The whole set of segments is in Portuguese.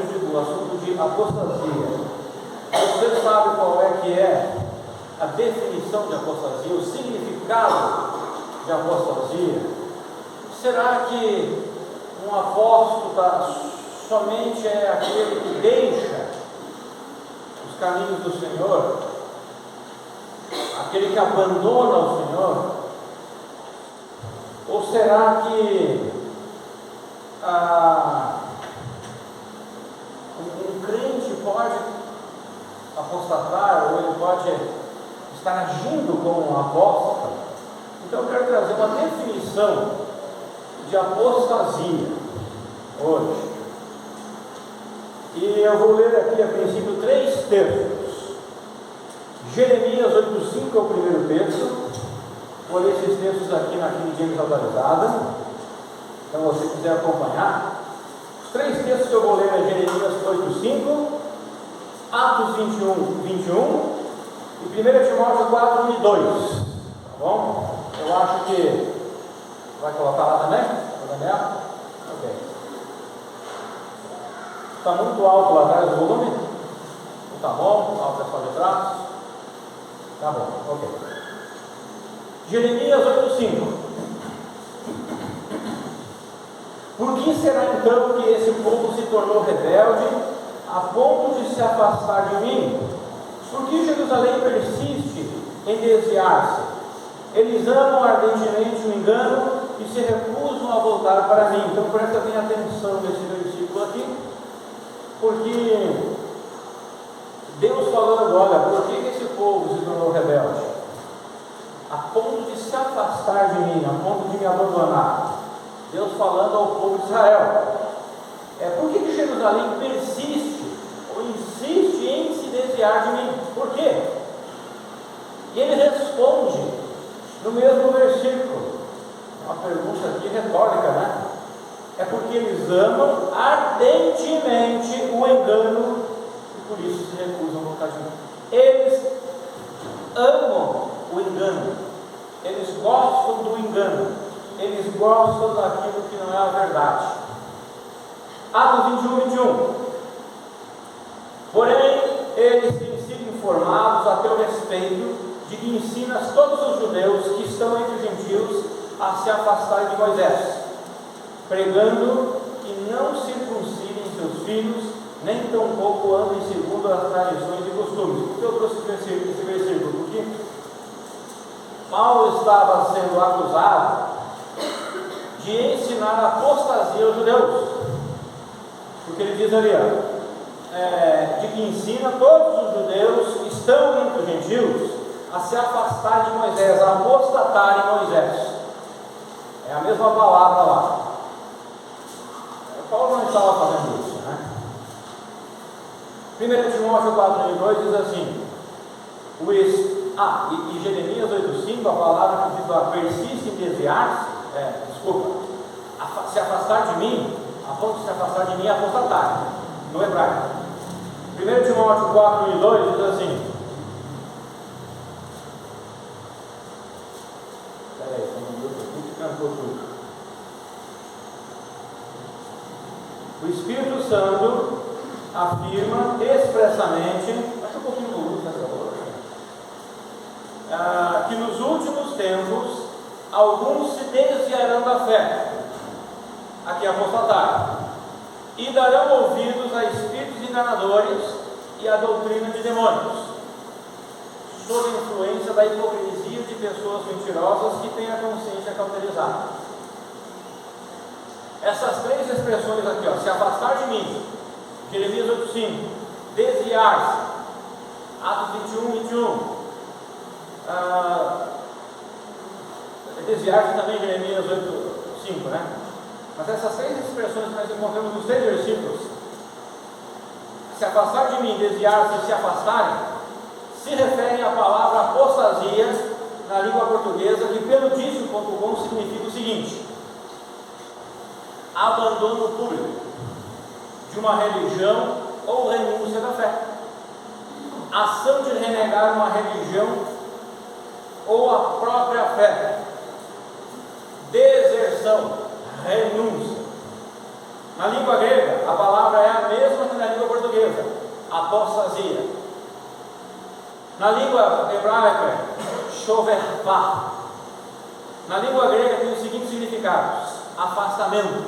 o assunto de apostasia. Você sabe qual é que é a definição de apostasia, o significado de apostasia? Será que um apóstata somente é aquele que deixa os caminhos do Senhor, aquele que abandona o Senhor? Ou será que um crente pode apostatar, ou ele pode estar agindo como um apóstata? Então eu quero trazer uma definição de apostasia hoje. E eu vou ler aqui a princípio 3 textos. Jeremias 8,5 é o primeiro texto. Vou ler esses textos aqui na King James atualizada. Então, se você quiser acompanhar, os 3 textos que eu vou ler é Jeremias 8,5, Atos 21 e 1 Timóteo 4, 1 e 2. Tá bom? Eu acho que vai colocar lá também? Daniel? Ok. Está muito alto lá atrás o volume? Não está bom? Está o pessoal de trás? Tá bom, ok. Jeremias 8,5. Por que será então que esse povo se tornou rebelde a ponto de se afastar de mim? Por que Jerusalém persiste em desviar-se? Eles amam ardentemente o engano e se recusam a voltar para mim. Então presta bem atenção nesse versículo aqui, porque Deus falando, olha, por que esse povo se tornou rebelde? A ponto de se afastar de mim, a ponto de me abandonar. Deus falando ao povo de Israel. Por que Jerusalém persiste ou insiste em se desviar de mim? Por quê? E ele responde no mesmo versículo, uma pergunta aqui retórica, né? É porque eles amam ardentemente o engano e por isso se recusam a voltar de mim. Eles amam o engano, eles gostam do engano, eles gostam daquilo que não é a verdade. Atos 21. Porém, eles têm sido informados a teu respeito de que ensinas todos os judeus que estão entre os gentios a se afastarem de Moisés, pregando que não circuncidem seus filhos, nem tampouco andem segundo as tradições e costumes. Por que eu trouxe esse versículo? Porque Paulo estava sendo acusado de ensinar a apostasia aos judeus, porque ele diz ali, de que ensina todos os judeus que estão entre os gentios a se afastar de Moisés, a apostatarem Moisés. É a mesma palavra lá. Paulo não estava fazendo isso, né? 1 Timóteo 4, 1 e 2 diz assim, e Jeremias 8,5, a palavra que diz lá, persiste em desviar-se, se afastar de mim, a ponto de se afastar de mim é apostatar, no hebraico. 1 Timóteo 4, 1 e 2 diz assim, o Espírito Santo afirma expressamente, baixa um pouquinho do luz nessa hora, que nos últimos tempos alguns se desviarão da fé, aqui apostatar, e darão ouvidos a espíritos enganadores e a doutrina de demônios, sob a influência da hipocrisia de pessoas mentirosas que têm a consciência cauterizada. Essas 3 expressões aqui, se afastar de mim, Jeremias 8,5, desviar-se, Atos 21, desviar-se também, Jeremias 8,5, né? Mas essas 3 expressões que nós encontramos nos 3 versículos, se afastar de mim, desviar-se e se afastarem, se referem à palavra apostasia na língua portuguesa, que pelo dicio.com significa o seguinte: abandono público de uma religião ou renúncia da fé, ação de renegar uma religião ou a própria fé, deserção, renúncia. Na língua grega, a palavra é a mesma que na língua portuguesa, apostasia. Na língua hebraica, é shovervá. Na língua grega tem os seguintes significados: afastamento,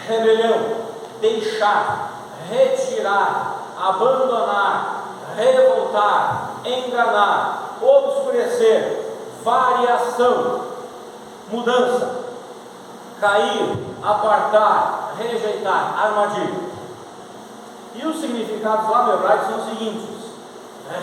rebelião, deixar, retirar, abandonar, revoltar, enganar, obscurecer, variação, mudança, cair, apartar, rejeitar, armadilha. E os significados lá no hebraico são os seguintes: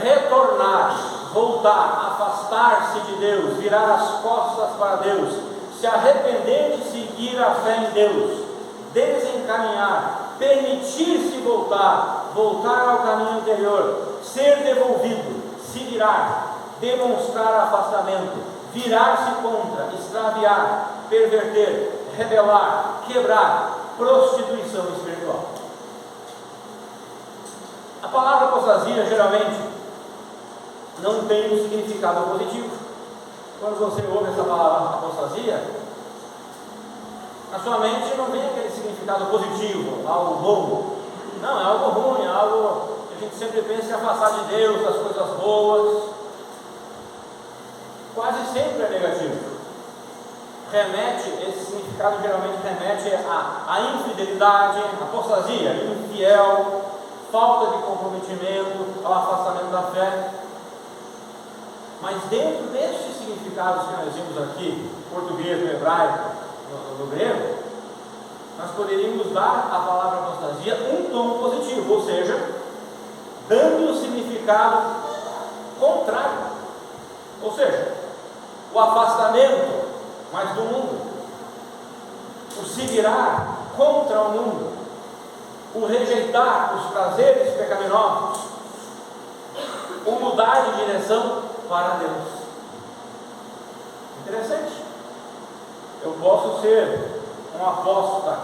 retornar, voltar, afastar-se de Deus, virar as costas para Deus, se arrepender de seguir a fé em Deus, desencaminhar, permitir-se voltar, voltar ao caminho anterior, ser devolvido, se virar, demonstrar afastamento, virar-se contra, extraviar, perverter, rebelar, quebrar, prostituição espiritual. A palavra apostasia geralmente não tem um significado positivo. Quando você ouve essa palavra apostasia, na sua mente não vem aquele significado positivo, algo bom. Não, é algo ruim, é algo que a gente sempre pensa em afastar de Deus, das coisas boas. Quase sempre é negativo. Esse significado geralmente remete à infidelidade, apostasia, infiel, falta de comprometimento, ao afastamento da fé. Mas dentro destes significados que nós vimos aqui, português, no hebraico, no grego, nós poderíamos dar à palavra apostasia um tom positivo, ou seja, dando o significado contrário. Ou seja, o afastamento, mas do mundo, o se virar contra o mundo, o rejeitar os prazeres pecaminosos, o mudar de direção para Deus. Interessante. Eu posso ser um apóstata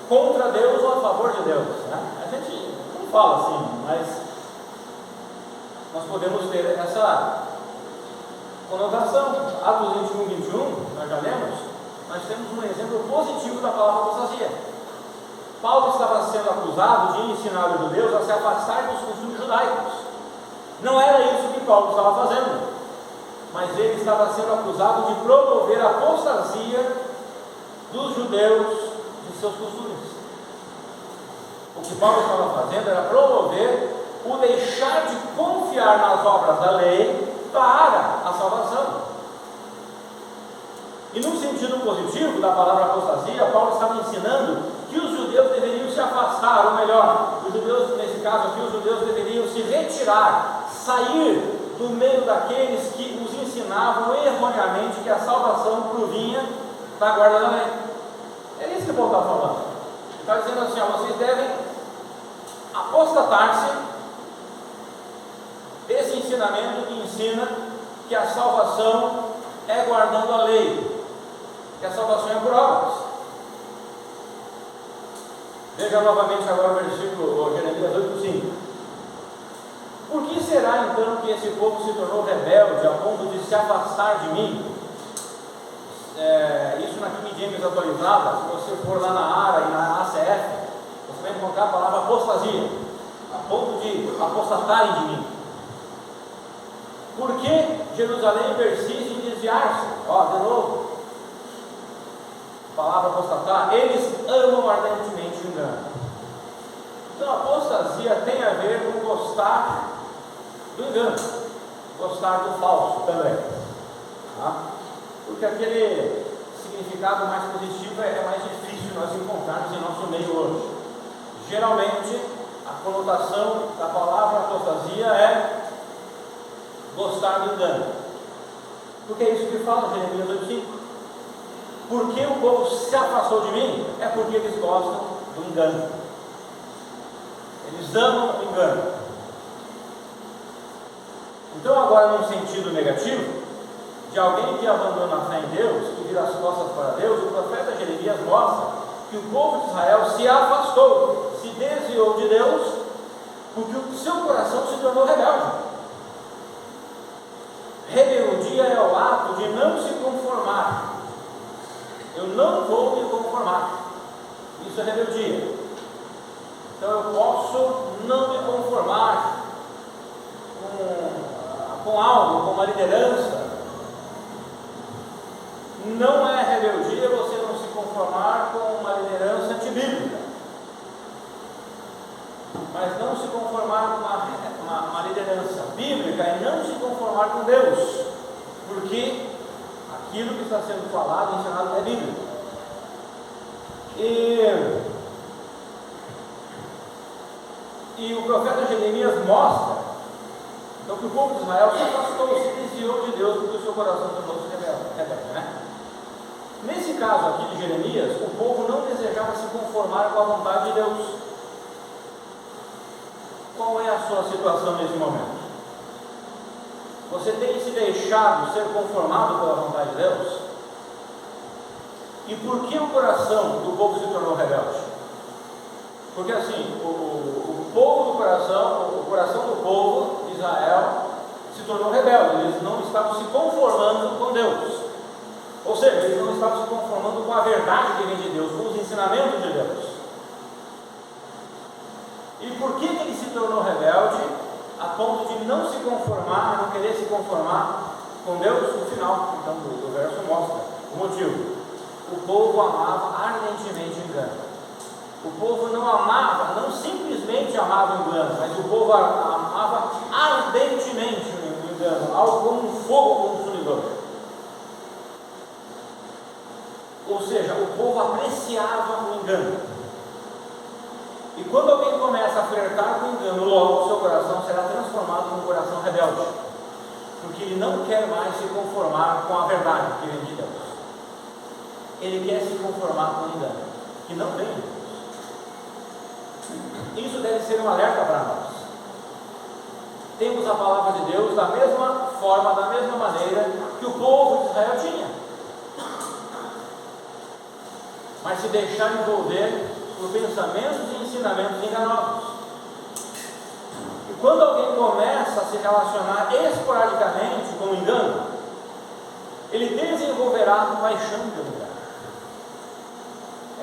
contra Deus ou a favor de Deus, né? A gente não fala assim, mas nós podemos ter essa conotação. Atos 21, 21, nós já lemos, nós temos um exemplo positivo da palavra apostasia. Paulo estava sendo acusado de ensinar os judeus a se afastar dos costumes judaicos. Não era isso que Paulo estava fazendo, mas ele estava sendo acusado de promover a apostasia dos judeus de seus costumes. O que Paulo estava fazendo era promover o deixar de confiar nas obras da lei para a salvação. E no sentido positivo da palavra apostasia, Paulo estava ensinando que os judeus deveriam se afastar, ou melhor, os judeus, nesse caso aqui, os judeus deveriam se retirar, sair do meio daqueles que os ensinavam erroneamente que a salvação provinha da guarda da lei. É isso que Paulo está falando. Ele está dizendo assim: ó, vocês devem apostatar-se desse ensinamento que ensina que a salvação é guardando a lei, que a salvação é por obras. Veja novamente agora o versículo Jeremias 8,5. Por que será então que esse povo se tornou rebelde a ponto de se afastar de mim? Isso na King James atualizada, se você for lá na ARA e na ACF, você vai encontrar a palavra apostasia, a ponto de apostatarem de mim. Por que Jerusalém persiste em desviar-se? De novo, a palavra apostatar, eles amam ardentemente o engano. Então a apostasia tem a ver com gostar do engano, gostar do falso também, tá? Porque aquele significado mais positivo é mais difícil nós encontrarmos em nosso meio hoje. Geralmente a conotação da palavra apostasia é gostar do engano, porque é isso que fala Jeremias 8,5. Porque o povo se afastou de mim, é porque eles gostam do engano, eles amam o engano. Então agora, num sentido negativo, de alguém que abandona a fé em Deus, que vira as costas para Deus, o profeta Jeremias mostra que o povo de Israel se afastou, se desviou de Deus, porque o seu coração se tornou rebelde. Rebeldia é o ato de não se conformar. Eu não vou me conformar. Isso é rebeldia. Então eu posso não me conformar com algo, com uma liderança. Não é rebeldia você não se conformar com uma liderança antibíblica, mas não se conformar com uma liderança bíblica e não se conformar com Deus, porque aquilo que está sendo falado, ensinado é bíblico. E o profeta Jeremias mostra então que o povo de Israel se afastou, se desviou de Deus porque o seu coração tornou-se rebelde, né? Nesse caso aqui de Jeremias, o povo não desejava se conformar com a vontade de Deus. Qual é a sua situação nesse momento? Você tem se deixado ser conformado pela vontade de Deus? E por que o coração do povo se tornou rebelde? Porque assim, o coração do povo de Israel se tornou rebelde. Eles não estavam se conformando com Deus. Ou seja, eles não estavam se conformando com a verdade que vem de Deus, com os ensinamentos de Deus. E por que ele se tornou rebelde? A ponto de não se conformar, não querer se conformar com Deus? No final, então, do verso mostra o motivo. O povo amava ardentemente o engano. O povo não simplesmente amava o engano, mas o povo amava ardentemente o engano, algo como um fogo consumidor. Ou seja, o povo apreciava o engano. E quando alguém começa a flertar com o engano, logo o seu coração será transformado num coração rebelde, porque ele não quer mais se conformar com a verdade que vem de Deus. Ele quer se conformar com o engano, que não vem de Deus. Isso deve ser um alerta para nós. Temos a palavra de Deus da mesma forma, da mesma maneira que o povo de Israel tinha, mas se deixar envolver por pensamentos e ensinamentos enganosos. E quando alguém começa a se relacionar esporadicamente com o engano, ele desenvolverá paixão pelo engano.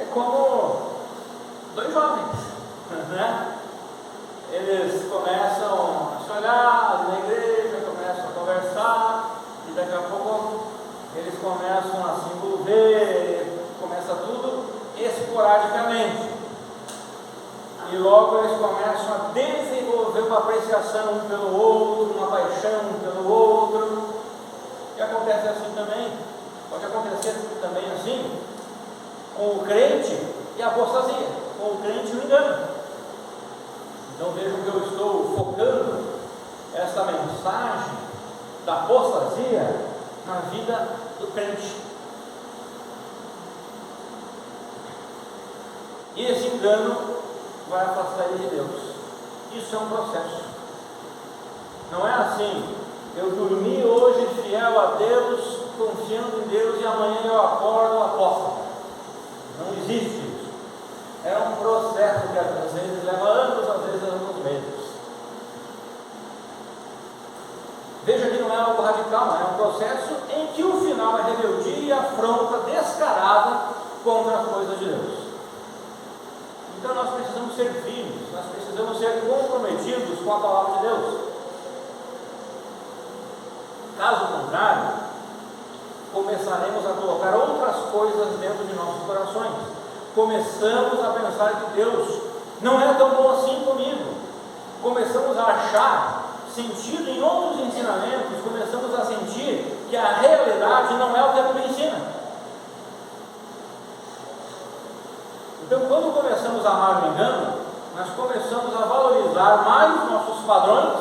É como dois jovens, né? Eles começam a se olhar na igreja, começam a conversar, e daqui a pouco eles começam a se envolver, começa tudo esporadicamente, e logo eles começam a desenvolver uma apreciação um pelo outro, uma paixão um pelo outro. E acontece assim também, pode acontecer também assim com o crente e a apostasia, com o crente e o engano. Então vejam que eu estou focando essa mensagem da apostasia na vida do crente. E esse engano vai afastar ele de Deus. Isso é um processo. Não é assim, eu dormi hoje fiel a Deus, confiando em Deus, e amanhã eu acordo apóstata. Não existe isso. É um processo que às vezes leva anos, às vezes alguns meses. Veja que não é algo radical, é um processo em que o final é rebeldia e afronta descarada contra as coisas de Deus. Então nós precisamos ser firmes, nós precisamos ser comprometidos com a palavra de Deus. Caso contrário, começaremos a colocar outras coisas dentro de nossos corações. Começamos a pensar que Deus não é tão bom assim comigo. Começamos a achar sentido em outros ensinamentos, começamos a sentir que a realidade não é o que a Bíblia ensina. Então, quando começamos a amar o engano, nós começamos a valorizar mais nossos padrões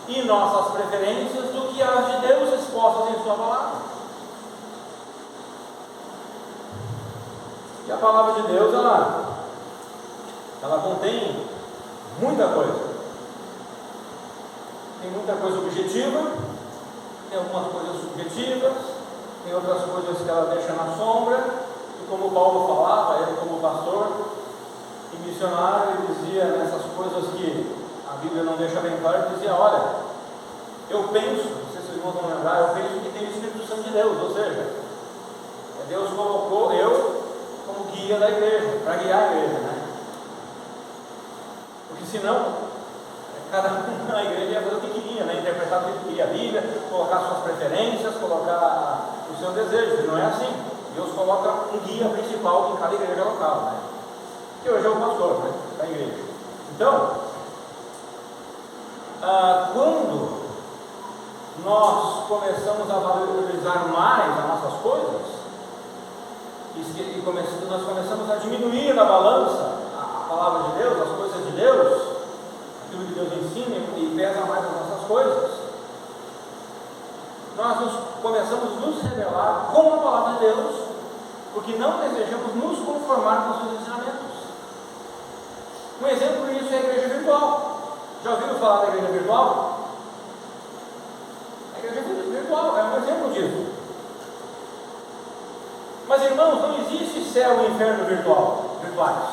e nossas preferências do que as de Deus expostas em sua palavra. E a palavra de Deus, ela contém muita coisa. Tem muita coisa objetiva, tem algumas coisas subjetivas, tem outras coisas que ela deixa na sombra. E como Paulo falava, ele como pastor e missionário, ele dizia nessas coisas que a Bíblia não deixa bem claro, ele dizia, olha, eu penso, não sei se vocês vão lembrar, eu penso que tem o Espírito Santo de Deus, ou seja, Deus colocou eu como guia guia da igreja, para guiar a igreja, né? Porque senão, cada um na igreja ia fazer o que queria, né? Interpretar o que queria a Bíblia, colocar suas preferências, colocar o seu desejo. E não é assim. Deus coloca um guia principal em cada igreja local, né? Que hoje é o pastor, né? Da igreja. Então, quando nós começamos a valorizar mais as nossas coisas, nós começamos a diminuir na balança a palavra de Deus, as coisas de Deus, aquilo que Deus ensina e pesa mais as nossas coisas, nós começamos a nos rebelar com a palavra de Deus, porque não desejamos nos conformar com os seus ensinamentos. Um exemplo disso é a igreja virtual. Já ouviram falar da igreja virtual? A igreja virtual é um exemplo disso. Mas, irmãos, não existe céu e inferno virtuais.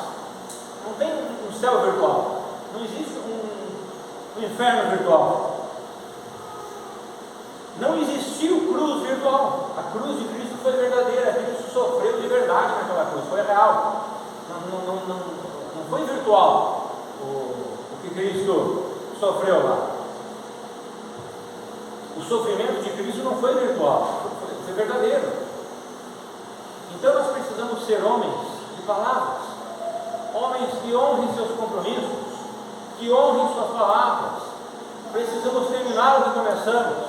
Não tem um céu virtual. Não existe um inferno virtual. Não existiu cruz virtual. A cruz de Cristo foi verdadeira. Cristo sofreu de verdade naquela cruz. Foi real. Não foi virtual o que Cristo sofreu lá. O sofrimento de Cristo não foi virtual. Foi verdadeiro. Então nós precisamos ser homens de palavras, homens que honrem seus compromissos, que honrem suas palavras. Precisamos terminar o que começamos,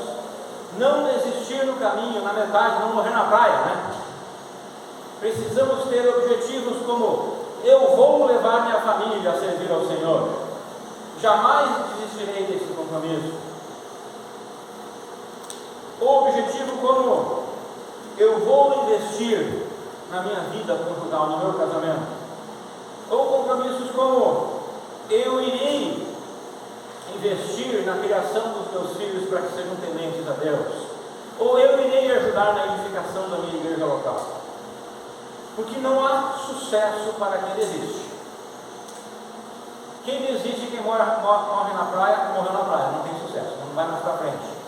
não desistir no caminho, na metade, não morrer na praia, né? Precisamos ter objetivos como: eu vou levar minha família a servir ao Senhor, jamais desistirei desse compromisso. Ou objetivo como: eu vou investir na minha vida conjugal, no meu casamento. Ou compromissos como: eu irei investir na criação dos meus filhos para que sejam tementes a Deus. Ou eu irei ajudar na edificação da minha igreja local. Porque não há sucesso para quem desiste. Quem desiste, quem morre na praia, morreu na praia, não tem sucesso, não vai mais para frente.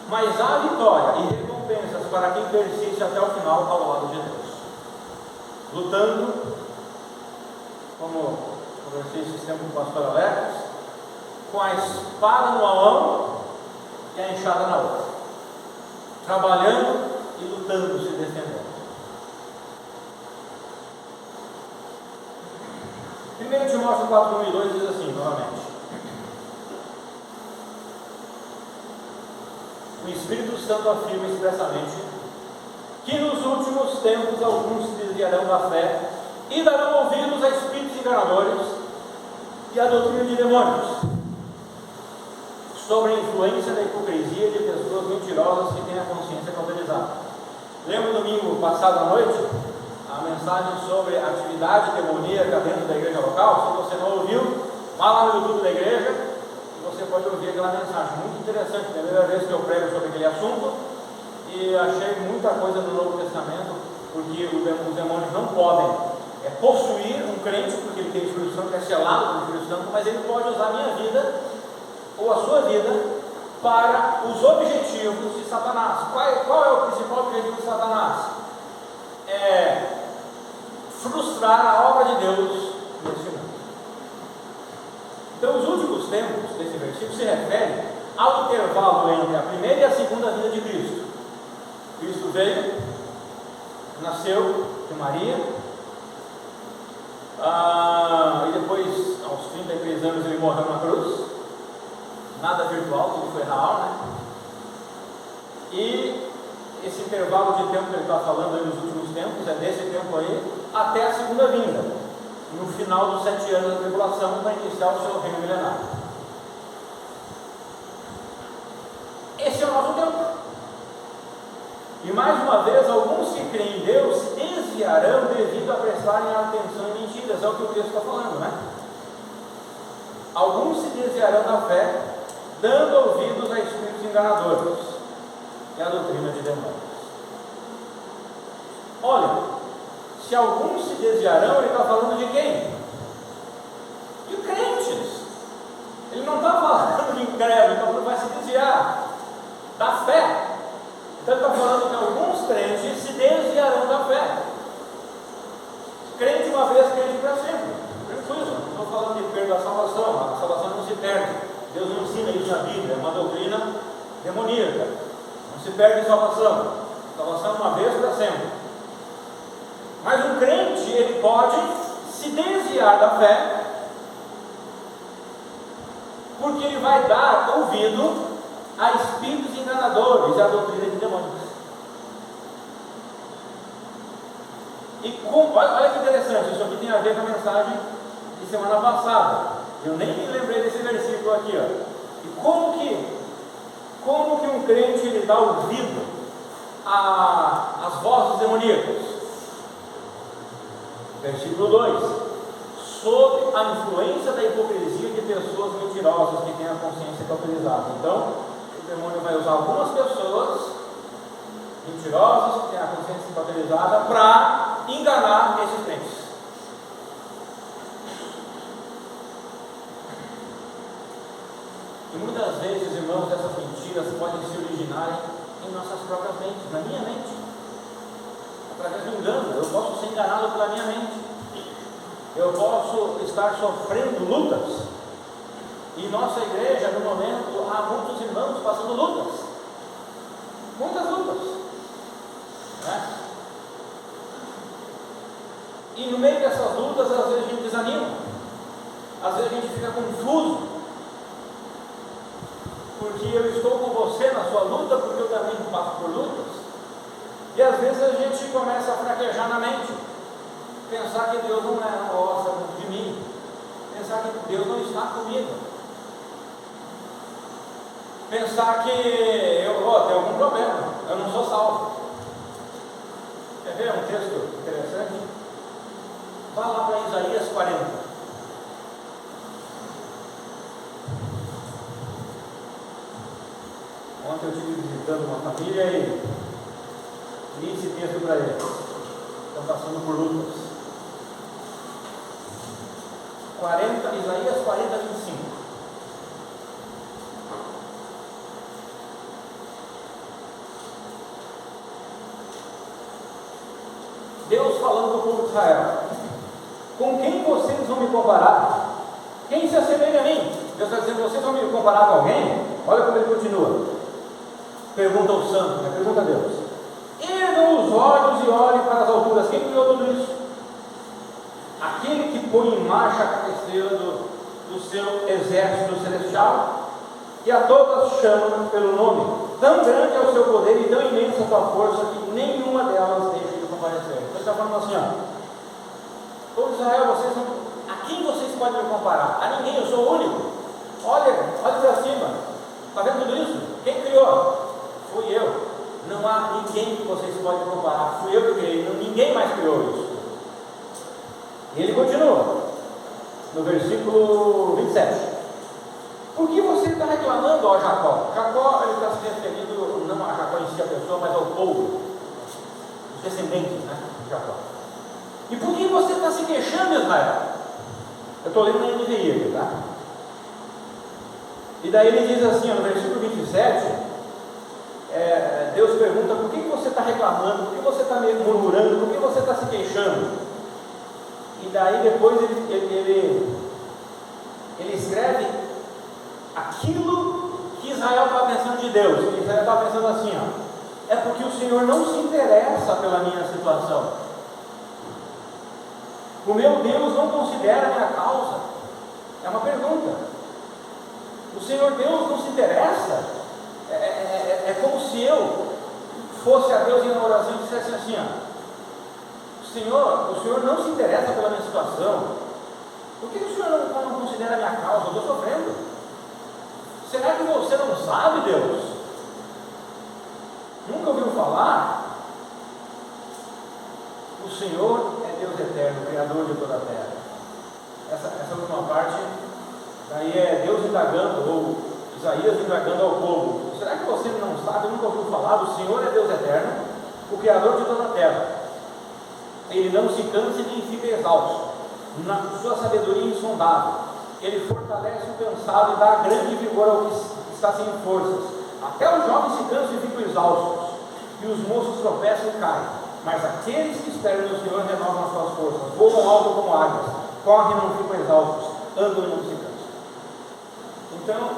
Mas há vitória e recompensas para quem persiste até o final ao lado de Deus, lutando, como conversei esses tempos com o pastor Alex, com a espada numa mão e a enxada na outra, trabalhando e lutando, se defendendo. 1 Timóteo 4, 1 e 2 diz assim, novamente: o Espírito Santo afirma expressamente que nos últimos tempos alguns se desviarão da fé e darão ouvidos a espíritos enganadores e a doutrina de demônios, sobre a influência da hipocrisia de pessoas mentirosas que têm a consciência cauterizada. Lembra no domingo passado à noite a mensagem sobre a atividade demoníaca dentro da igreja local? Se você não ouviu, vá lá no YouTube da igreja e você pode ouvir aquela mensagem muito interessante. É a primeira vez que eu prego sobre aquele assunto e achei muita coisa no Novo Testamento, porque os demônios não podem possuir um crente, porque ele tem o Espírito Santo, é selado pelo Espírito Santo, mas ele pode usar a minha vida ou a sua vida para os objetivos de Satanás. Qual é o principal objetivo de Satanás? É frustrar a obra de Deus neste mundo. Então, os últimos tempos desse versículo se refere ao intervalo entre a primeira e a segunda vinda de Cristo. Cristo veio, nasceu de Maria, e depois, aos 33 anos, ele morreu na cruz. Nada virtual, tudo foi real, né? E esse intervalo de tempo que ele está falando aí nos últimos tempos, é desse tempo aí até a segunda vinda, no final dos 7 anos da tribulação, para iniciar o seu reino milenário. Esse é o nosso tempo. E mais uma vez, alguns que creem em Deus se desviarão devido a prestarem atenção em mentiras, é o que o texto está falando, né? Alguns se desviarão da fé, dando ouvidos a espíritos enganadores e a doutrina de demônios. Olha, se alguns se desviarão, ele está falando de quem? De crentes. Ele não está falando de incrédulo, ele está falando que vai se desviar da fé. Então ele está falando que alguns crentes se desviarão da fé. uma vez crente para sempre. Tranquilo, não estou falando de perda da salvação. A salvação não se perde. Deus não ensina isso na Bíblia, é uma doutrina demoníaca. Não se perde salvação. Salvação uma vez para sempre. Mas um crente, ele pode se desviar da fé, porque ele vai dar ouvido a espíritos enganadores e a doutrina de demônios. E olha que interessante, isso aqui tem a ver com a mensagem de semana passada. Eu nem me lembrei desse versículo aqui, ó. E como que um crente ele dá ouvido às vozes demoníacas? Versículo 2: sob a influência da hipocrisia de pessoas mentirosas que têm a consciência cauterizada. Então, o demônio vai usar algumas pessoas mentirosas que têm a consciência cauterizada para enganar esses crentes. E muitas vezes, irmãos, essas mentiras podem se originarem em nossas próprias mentes, na minha mente, através do engano. Eu posso ser enganado pela minha mente, eu posso estar sofrendo lutas, e nossa igreja, no momento, há muitos irmãos passando lutas, muitas lutas, né? E no meio dessas lutas, às vezes a gente desanima, às vezes a gente fica confuso, porque eu estou com você na sua luta, porque eu também passo por lutas, e às vezes a gente começa a fraquejar na mente, pensar que Deus não gosta de mim, pensar que Deus não está comigo, pensar que eu tenho algum problema, eu não sou salvo. Quer ver um texto interessante? Vá lá para Isaías 40. Ontem eu estive visitando uma família e li esse texto para eles. Estão passando por lutas. Isaías 40, 25. Deus falando para o povo de Israel: com quem vocês vão me comparar? Quem se assemelha a mim? Deus está dizendo: vocês vão me comparar com alguém? Olha como ele continua. Pergunta ao santo, né? Pergunta a Deus: ergam os olhos e olhem para as alturas. Quem criou tudo isso? Aquele que põe em marcha a cabeceira do seu exército celestial, e a todas chama pelo nome. Tão grande é o seu poder e tão imensa a sua força, que nenhuma delas deixa de comparecer. Então ele está falando assim, ó: povo de Israel, a quem vocês podem me comparar? A ninguém, eu sou o único. Olha para cima, está vendo tudo isso? Quem criou? Fui eu. Não há ninguém que vocês podem comparar, fui eu que criei, ninguém mais criou isso. E ele continua, no versículo 27. Por que você está reclamando, ó Jacó? Jacó, ele está se referindo não a Jacó em si, a pessoa, mas ao povo, os descendentes, né, de Jacó. E por que você está se queixando, Israel? Eu estou lendo na NVI aqui, tá? E daí ele diz assim, no versículo 27, Deus pergunta: por que você está reclamando? Por que você está murmurando? Por que você está se queixando? E daí depois ele escreve aquilo que Israel estava pensando de Deus. Israel estava pensando assim, ó: é porque o Senhor não se interessa pela minha situação. O meu Deus não considera a minha causa. É uma pergunta. O Senhor Deus não se interessa? É como se eu fosse a Deus em oração e dissesse assim, ó: o Senhor não se interessa pela minha situação. Por que o Senhor não considera a minha causa? Eu estou sofrendo. Será que você não sabe, Deus? Nunca ouviu falar? O Senhor é Deus eterno, Criador de toda a terra. Essa última parte, daí é Deus indagando, ou Isaías indagando ao povo: será que você não sabe, nunca ouviu falar? O Senhor é Deus eterno, o Criador de toda a terra. Ele não se cansa e nem fica exausto. Na sua sabedoria insondável, ele fortalece o cansado e dá grande vigor ao que está sem forças. Até os jovens se cansam e ficam exaustos, e os moços tropeçam e caem. Mas aqueles que esperam no Senhor renovam as suas forças, voam alto como águias, correm e não ficam exaustos, andam e não se cansam. Então,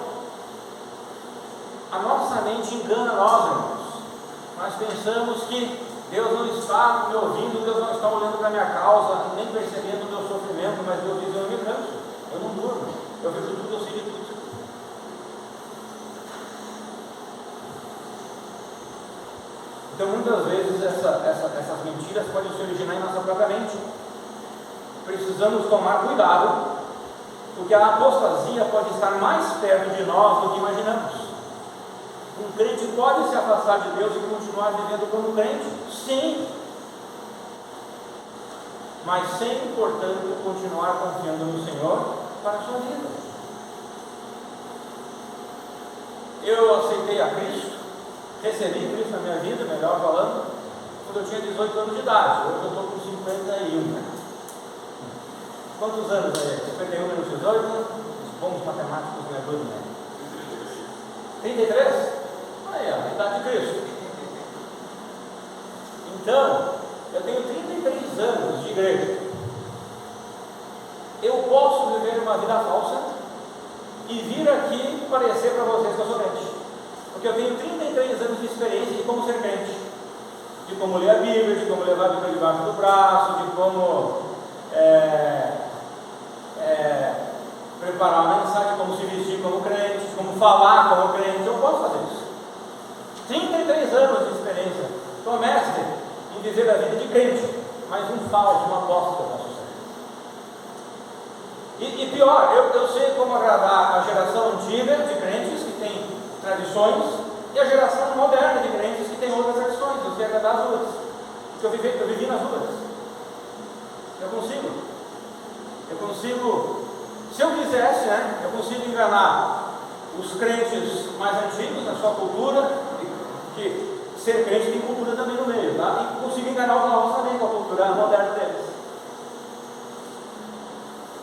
a nossa mente engana nós, irmãos. Nós pensamos que Deus não está me ouvindo, Deus não está olhando para a minha causa, nem percebendo o meu sofrimento, mas Deus diz: eu não me canso, eu não durmo, eu vejo tudo, eu sei de tudo. Então, muitas vezes, essas mentiras podem se originar em nossa própria mente. Precisamos tomar cuidado, porque a apostasia pode estar mais perto de nós do que imaginamos. Um crente pode se afastar de Deus e continuar vivendo como crente? Sim. Mas sempre, portanto, continuar confiando no Senhor para a sua vida. Eu aceitei a Cristo, recebi Cristo na minha vida, melhor falando, quando eu tinha 18 anos de idade. Hoje eu estou com 51, né? Quantos anos aí? 51 menos 18? Os bons matemáticos me ajudam, né? 33? Aí, a idade de Cristo. Então, eu tenho 33 anos de igreja. Eu posso viver uma vida falsa e vir aqui parecer para vocês que eu sou crente, porque eu tenho 33 anos de experiência de como ser crente, de como ler a Bíblia, de como levar a Bíblia debaixo do braço, de como preparar uma mensagem, como se vestir como crente, como falar como crente. Eu posso fazer isso. 33 anos de experiência. Sou mestre em viver a vida de crente, mas um falso, uma aposta da nossa sociedade. E pior, eu sei como agradar a geração antiga de crentes que tem tradições e a geração moderna de crentes que tem outras tradições. Eu sei agradar as duas, porque eu vivi nas duas. Eu consigo, se eu quisesse, né, eu consigo enganar os crentes mais antigos na sua cultura, que ser crente tem cultura também no meio, tá? E consigo enganar os novos também com a cultura moderna deles.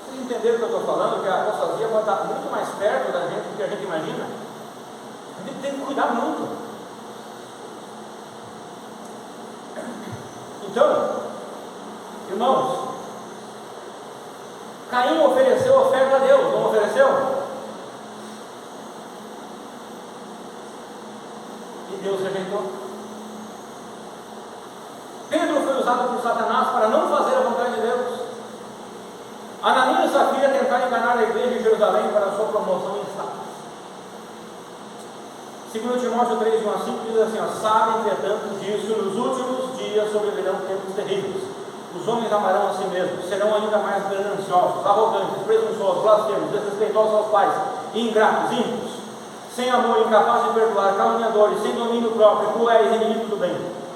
Vocês entenderam o que eu estou falando? Que a apostasia pode estar muito mais perto da gente do que a gente imagina. A gente tem que cuidar muito. Então, irmãos, Caim ofereceu oferta a Deus, não ofereceu? E Deus rejeitou. Pedro foi usado por Satanás para não fazer a vontade de Deus. Ananias e Safira tentaram enganar a igreja de Jerusalém para a sua promoção em status. 2 Timóteo 3, 1 a 5 diz assim: sabem, entretanto, disso, nos últimos dias sobrevirão tempos terríveis. Os homens amarão a si mesmos, serão ainda mais gananciosos, arrogantes, presunçosos, blasfemos, desrespeitosos aos pais, ingratos, ímpios, sem amor, incapazes de perdoar, caluniadores, sem domínio próprio, cruéis, inimigos do bem,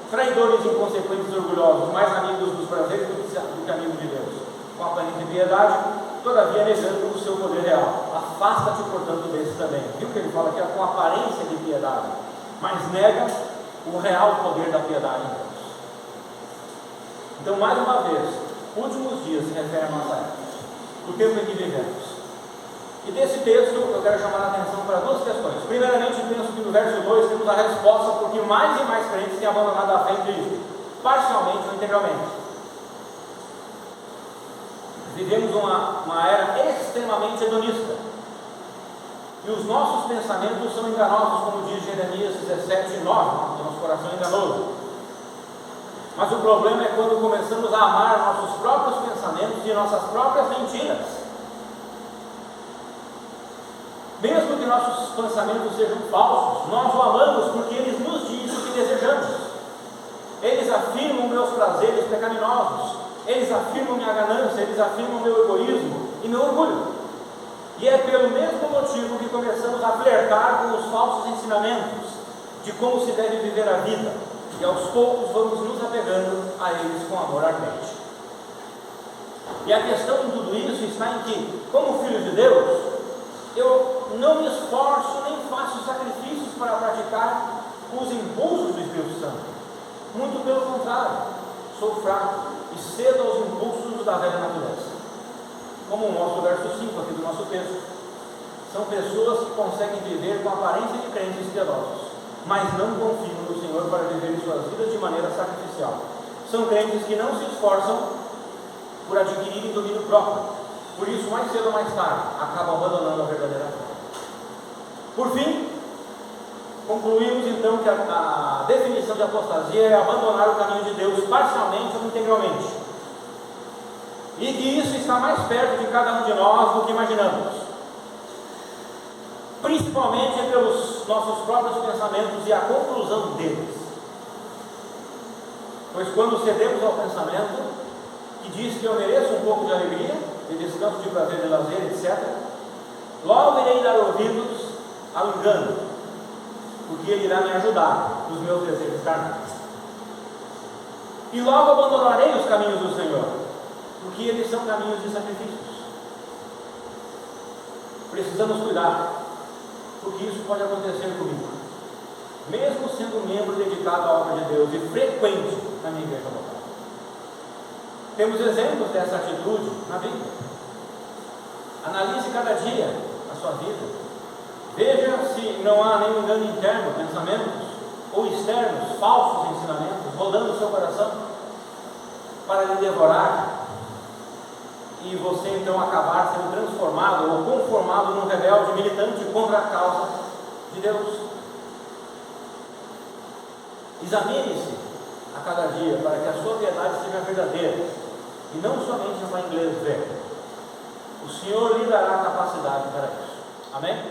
traidores, inconsequentes e orgulhosos, mais amigos dos prazeres do que amigos de Deus, com aparência de piedade, todavia negando o seu poder real. Afasta-te, portanto, desses também. Viu que ele fala que é com aparência de piedade, mas nega o real poder da piedade em Deus. Então, mais uma vez, últimos dias se refere à nossa época, o tempo em que vivemos. E desse texto eu quero chamar a atenção para duas questões. Primeiramente, penso que no verso 2 temos a resposta porque mais e mais crentes têm abandonado a fé em Cristo, parcialmente ou integralmente. Vivemos uma era extremamente hedonista, e os nossos pensamentos são enganosos, como diz Jeremias 17, 9, o nosso coração é enganoso. Mas o problema é quando começamos a amar nossos próprios pensamentos e nossas próprias mentiras. Mesmo que nossos pensamentos sejam falsos, nós o amamos porque eles nos dizem o que desejamos. Eles afirmam meus prazeres pecaminosos, eles afirmam minha ganância, eles afirmam meu egoísmo e meu orgulho. E é pelo mesmo motivo que começamos a flertar com os falsos ensinamentos de como se deve viver a vida. E aos poucos vamos nos apegando a eles com amor ardente. E a questão em tudo isso está em que, como filho de Deus, eu não me esforço nem faço sacrifícios para praticar os impulsos do Espírito Santo. Muito pelo contrário, sou fraco e cedo aos impulsos da velha natureza. Como mostra o verso 5 aqui do nosso texto, são pessoas que conseguem viver com a aparência de crentes piedosos, mas não confiam no Senhor para viver suas vidas de maneira sacrificial. são crentes que não se esforçam por adquirirem domínio próprio. Por isso, mais cedo ou mais tarde, acabam abandonando a verdadeira fé. Por fim, concluímos então que a definição de apostasia é abandonar o caminho de Deus parcialmente ou integralmente, e que isso está mais perto de cada um de nós do que imaginamos, principalmente pelos nossos próprios pensamentos e a conclusão deles. Pois quando cedemos ao pensamento que diz que eu mereço um pouco de alegria, de descanso, de prazer, de lazer, etc., logo irei dar ouvidos ao engano, porque ele irá me ajudar nos meus desejos carnais. E logo abandonarei os caminhos do Senhor, porque eles são caminhos de sacrifícios. Precisamos cuidar, porque isso pode acontecer comigo, mesmo sendo membro dedicado à obra de Deus e frequente na minha igreja local. Temos exemplos dessa atitude na Bíblia. Analise cada dia a sua vida. Veja se não há nenhum engano interno, pensamentos ou externos, falsos ensinamentos, rodando no seu coração para lhe devorar e você então acabar sendo transformado ou conformado num rebelde militante contra a causa de Deus. Examine-se a cada dia para que a sua piedade seja verdadeira e não somente para inglês ver. O Senhor lhe dará capacidade para isso. Amém?